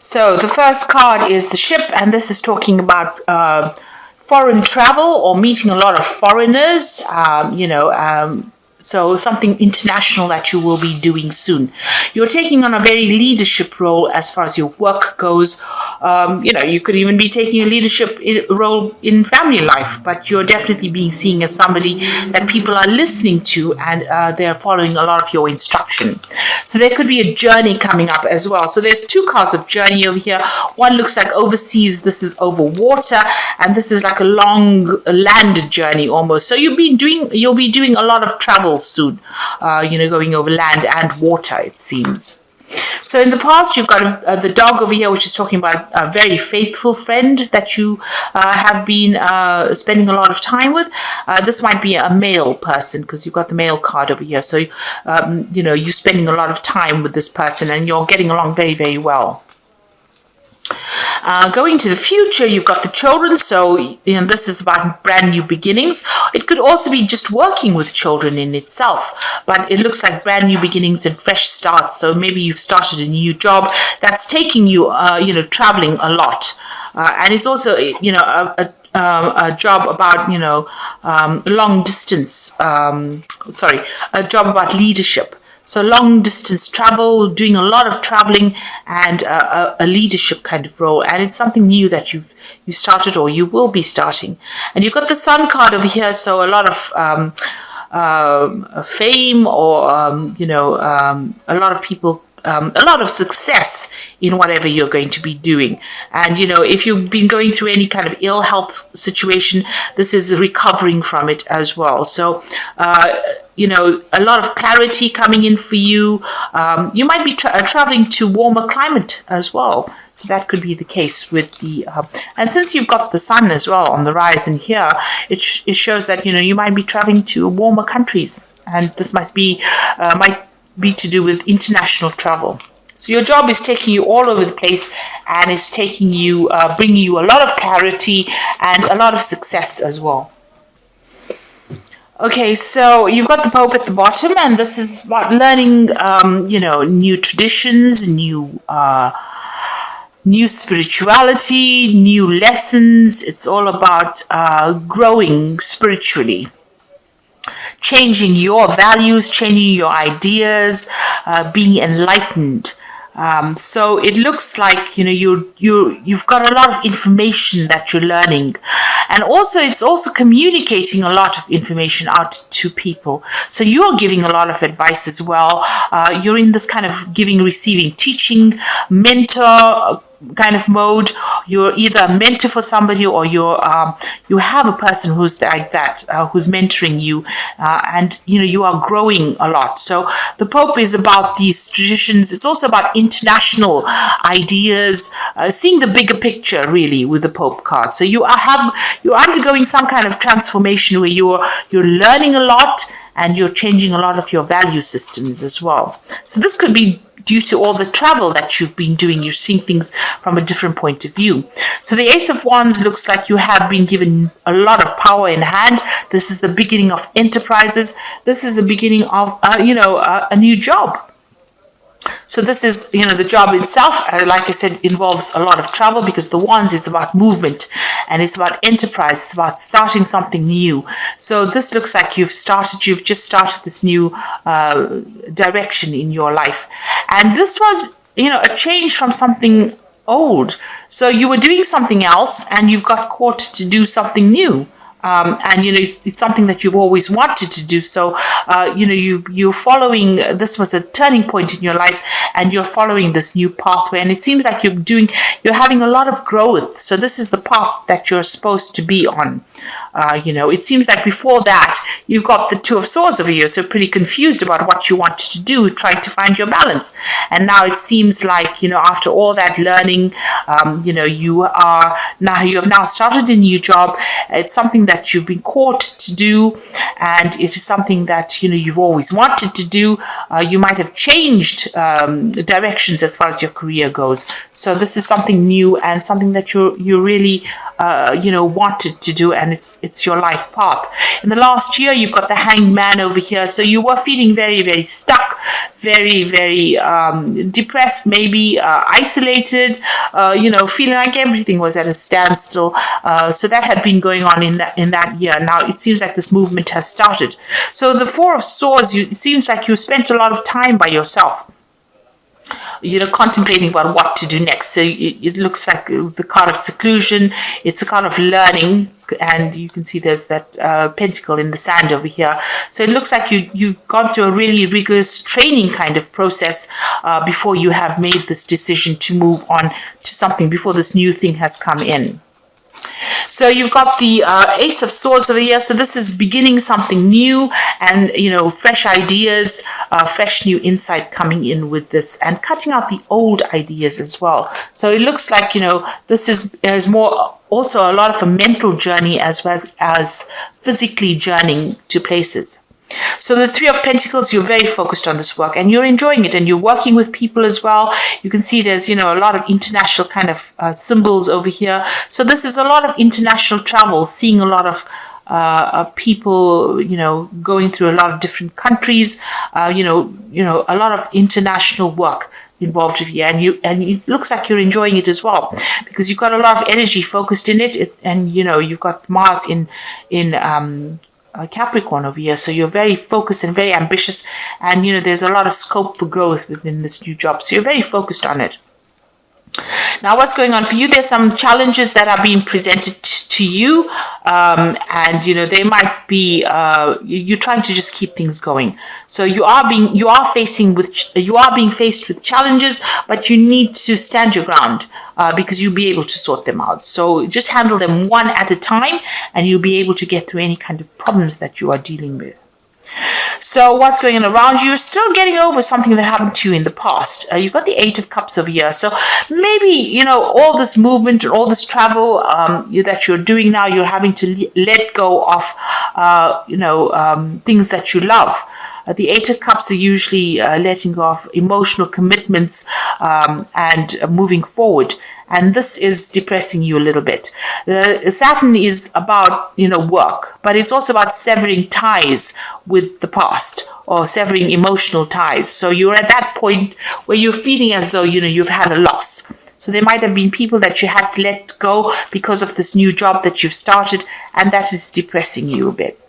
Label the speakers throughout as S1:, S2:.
S1: So the first card is the ship, and this is talking about foreign travel or meeting a lot of foreigners. So something international that you will be doing soon. You're taking on a very leadership role as far as your work goes. You could even be taking a leadership role in family life, but you're definitely being seen as somebody that people are listening to, and they're following a lot of your instruction. So there could be a journey coming up as well. So there's two cards of journey over here. One looks like overseas. This is over water, and this is like a long land journey almost. So you'll be doing a lot of travel soon, going over land and water, it seems. So in the past, you've got the dog over here, which is talking about a very faithful friend that you have been spending a lot of time with. This might be a male person because you've got the male card over here. So, you're spending a lot of time with this person and you're getting along very, very well. Going to the future, you've got the children, so this is about brand new beginnings. It could also be just working with children in itself, but it looks like brand new beginnings and fresh starts. So maybe you've started a new job that's taking you, traveling a lot, and it's also, a job about, long distance. A job about leadership. So long distance travel, doing a lot of traveling, and a leadership kind of role. And it's something new that you started or you will be starting. And you've got the Sun card over here, so a lot of fame or, a lot of people, a lot of success in whatever you're going to be doing. And, if you've been going through any kind of ill health situation, this is recovering from it as well. So, a lot of clarity coming in for you. You might be traveling to warmer climate as well. So that could be the case with the, and since you've got the sun as well on the horizon here, it shows that, you might be traveling to warmer countries. And this might be to do with international travel. So your job is taking you all over the place and it's taking you, bringing you a lot of clarity and a lot of success as well. Okay, so you've got the Pope at the bottom, and this is about learning, new traditions, new spirituality, new lessons. It's all about growing spiritually, changing your values, changing your ideas, being enlightened. So it looks like, you've got a lot of information that you're learning. And also, it's also communicating a lot of information out to people. So you're giving a lot of advice as well. You're in this kind of giving, receiving, teaching, mentor kind of mode. You're either a mentor for somebody or you have a person who's like that, who's mentoring you, and you are growing a lot. So the Pope is about these traditions. It's also about international ideas, seeing the bigger picture really with the Pope card. So you're undergoing some kind of transformation where you're learning a lot and you're changing a lot of your value systems as well. So this could be due to all the travel that you've been doing. You're seeing things from a different point of view. So the Ace of Wands looks like you have been given a lot of power in hand. This is the beginning of enterprises. This is the beginning of, a new job. So this is, the job itself, like I said, involves a lot of travel because the Wands is about movement and it's about enterprise. It's about starting something new. So this looks like you've just started this new direction in your life. And this was, a change from something old. So you were doing something else and you've got caught to do something new. And it's something that you've always wanted to do. So you're following. This was a turning point in your life, and you're following this new pathway. And it seems like you're having a lot of growth. So this is the path that you're supposed to be on. It seems like before that you've got the Two of Swords over here, so pretty confused about what you wanted to do, trying to find your balance. And now it seems like after all that learning, you have now started a new job. It's something that you've been called to do, and it is something that you've always wanted to do. You might have changed directions as far as your career goes. So this is something new and something that you're really wanted to do, and it's your life path. In the last year, you've got the Hanged Man over here, so you were feeling very, very stuck, very, very depressed, maybe isolated, feeling like everything was at a standstill. So that had been going on in that year. Now it seems like this movement has started. So the Four of Swords, it seems like you spent a lot of time by yourself, contemplating about what to do next. So it looks like the card of seclusion. It's a card of learning, and you can see there's that pentacle in the sand over here. So it looks like you've gone through a really rigorous training kind of process before you have made this decision to move on to something, before this new thing has come in. So you've got the Ace of Swords over here. So this is beginning something new, and fresh ideas, fresh new insight coming in with this, and cutting out the old ideas as well. So it looks like this is more also a lot of a mental journey as well as physically journeying to places. So the Three of Pentacles, you're very focused on this work, and you're enjoying it, and you're working with people as well. You can see there's, a lot of international kind of symbols over here. So this is a lot of international travel, seeing a lot of people, going through a lot of different countries, a lot of international work involved with you, and it looks like you're enjoying it as well, because you've got a lot of energy focused in it, and you've got Mars in Capricorn over here, so you're very focused and very ambitious, and there's a lot of scope for growth within this new job, so you're very focused on it. Now, what's going on for you? There's some challenges that are being presented to you, and they might be you're trying to just keep things going. So you are being faced with challenges, but you need to stand your ground because you'll be able to sort them out. So just handle them one at a time, and you'll be able to get through any kind of problems that you are dealing with. So what's going on around you? You're still getting over something that happened to you in the past. You've got the Eight of Cups over here. So maybe, all this movement and all this travel that you're doing now, you're having to let go of, things that you love. The Eight of Cups are usually letting go of emotional commitments and moving forward. And this is depressing you a little bit. Saturn is about, work, but it's also about severing ties with the past, or severing emotional ties. So you're at that point where you're feeling as though, you've had a loss. So there might have been people that you had to let go because of this new job that you've started, and that is depressing you a bit.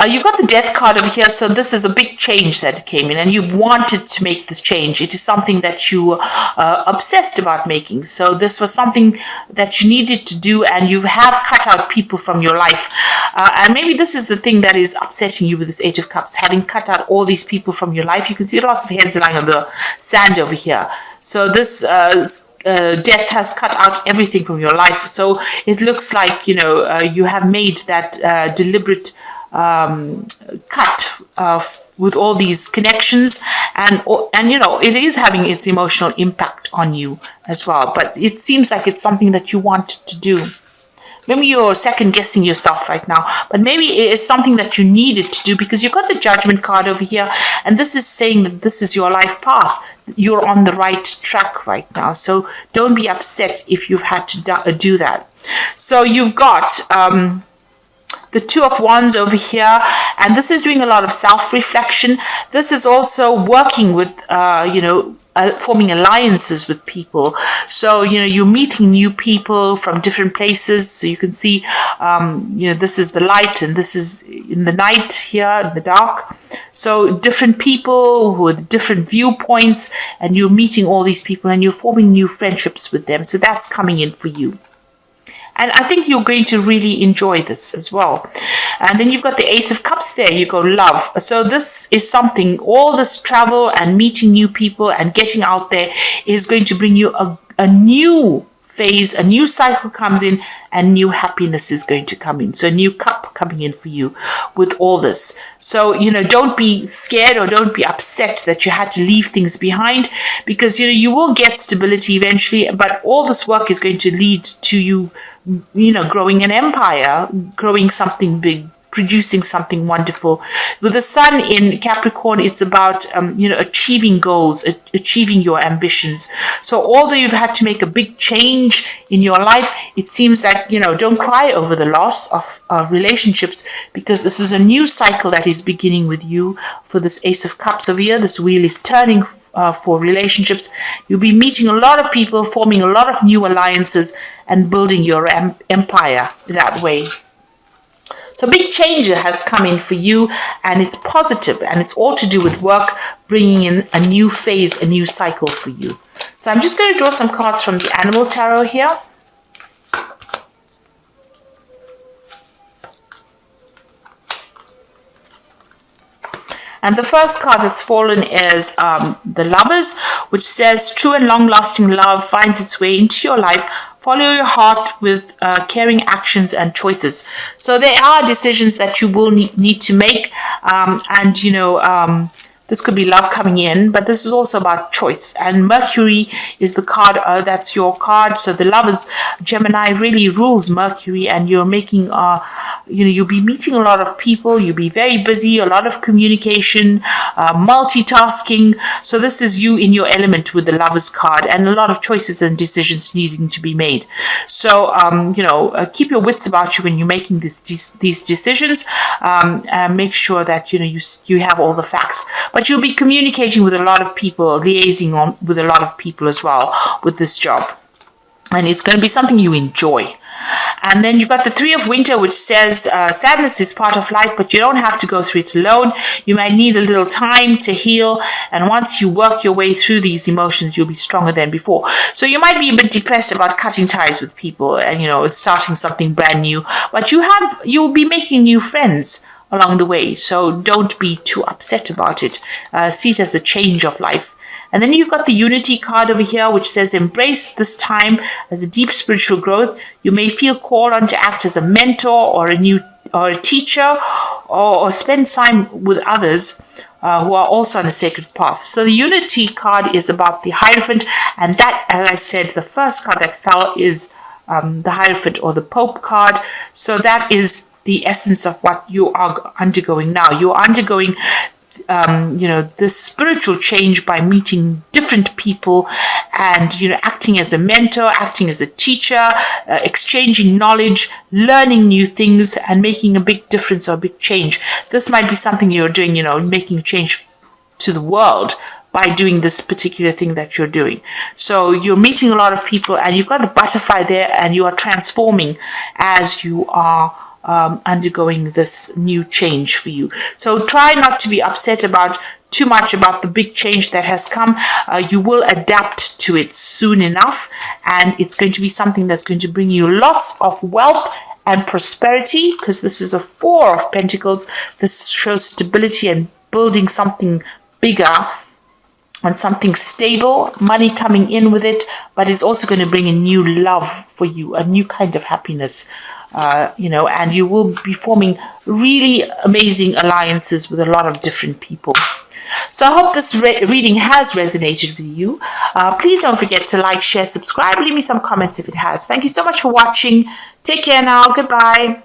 S1: You've got the Death card over here, so this is a big change that came in, and you've wanted to make this change. It is something that you are obsessed about making. So this was something that you needed to do, and you have cut out people from your life. And maybe this is the thing that is upsetting you with this Eight of Cups, having cut out all these people from your life. You can see lots of heads lying on the sand over here. So this death has cut out everything from your life. So it looks like, you have made that deliberate cut with all these connections, and it is having its emotional impact on you as well, but it seems like it's something that you wanted to do. Maybe you're second guessing yourself right now, but maybe it is something that you needed to do, because you've got the Judgment card over here, and this is saying that this is your life path. You're on the right track right now, so don't be upset if you've had to do that. So you've got the Two of Wands over here, and this is doing a lot of self-reflection. This is also working with, forming alliances with people. So, you're meeting new people from different places. So you can see, this is the light, and this is in the night here, in the dark. So different people with different viewpoints, and you're meeting all these people, and you're forming new friendships with them. So that's coming in for you. And I think you're going to really enjoy this as well. And then you've got the Ace of Cups there. You go love. So this is something, all this travel and meeting new people and getting out there is going to bring you a new phase, a new cycle comes in, and new happiness is going to come in. So a new cup coming in for you with all this. So, don't be scared or don't be upset that you had to leave things behind, because, you will get stability eventually, but all this work is going to lead to you, growing an empire, growing something big producing something wonderful. With the sun in Capricorn, it's about achieving goals, achieving your ambitions. So although you've had to make a big change in your life, it seems that don't cry over the loss of relationships, because this is a new cycle that is beginning with you. For this Ace of Cups over here, this wheel is turning for relationships. You'll be meeting a lot of people, forming a lot of new alliances, and building your empire that way. So big change has come in for you, and it's positive, and it's all to do with work, bringing in a new phase, a new cycle for you. So I'm just going to draw some cards from the Animal Tarot here. And the first card that's fallen is the Lovers, which says, true and long-lasting love finds its way into your life. Follow your heart with caring actions and choices. So there are decisions that you will need to make. This could be love coming in, but this is also about choice. And Mercury is the card that's your card. So the Lovers, Gemini, really rules Mercury, and you're making, you'll be meeting a lot of people. You'll be very busy, a lot of communication, multitasking. So this is you in your element with the Lovers card, and a lot of choices and decisions needing to be made. So, keep your wits about you when you're making these decisions. Make sure that, you have all the facts. But you'll be communicating with a lot of people, liaising with a lot of people as well with this job. And it's going to be something you enjoy. And then you've got the Three of Winter, which says sadness is part of life, but you don't have to go through it alone. You might need a little time to heal. And once you work your way through these emotions, you'll be stronger than before. So you might be a bit depressed about cutting ties with people and, starting something brand new. But you'll be making new friends along the way. So don't be too upset about it. See it as a change of life. And then you've got the Unity card over here, which says, embrace this time as a deep spiritual growth. You may feel called on to act as a mentor or a teacher, or spend time with others who are also on a sacred path. So the Unity card is about the Hierophant, and that, as I said, the first card that fell is the Hierophant, or the Pope card. So that is the essence of what you are undergoing now. You're undergoing this spiritual change by meeting different people and, acting as a mentor, acting as a teacher, exchanging knowledge, learning new things, and making a big difference or a big change. This might be something you're doing, making a change to the world by doing this particular thing that you're doing. So you're meeting a lot of people, and you've got the butterfly there, and you are transforming as you are undergoing this new change for you. So try not to be upset too much about the big change that has come. You will adapt to it soon enough, and it's going to be something that's going to bring you lots of wealth and prosperity, because this is a Four of Pentacles. This shows stability and building something bigger and something stable, money coming in with it, but it's also going to bring a new love for you, a new kind of happiness. And you will be forming really amazing alliances with a lot of different people. So I hope this reading has resonated with you. Please don't forget to like, share, subscribe. Leave me some comments if it has. Thank you so much for watching. Take care now. Goodbye.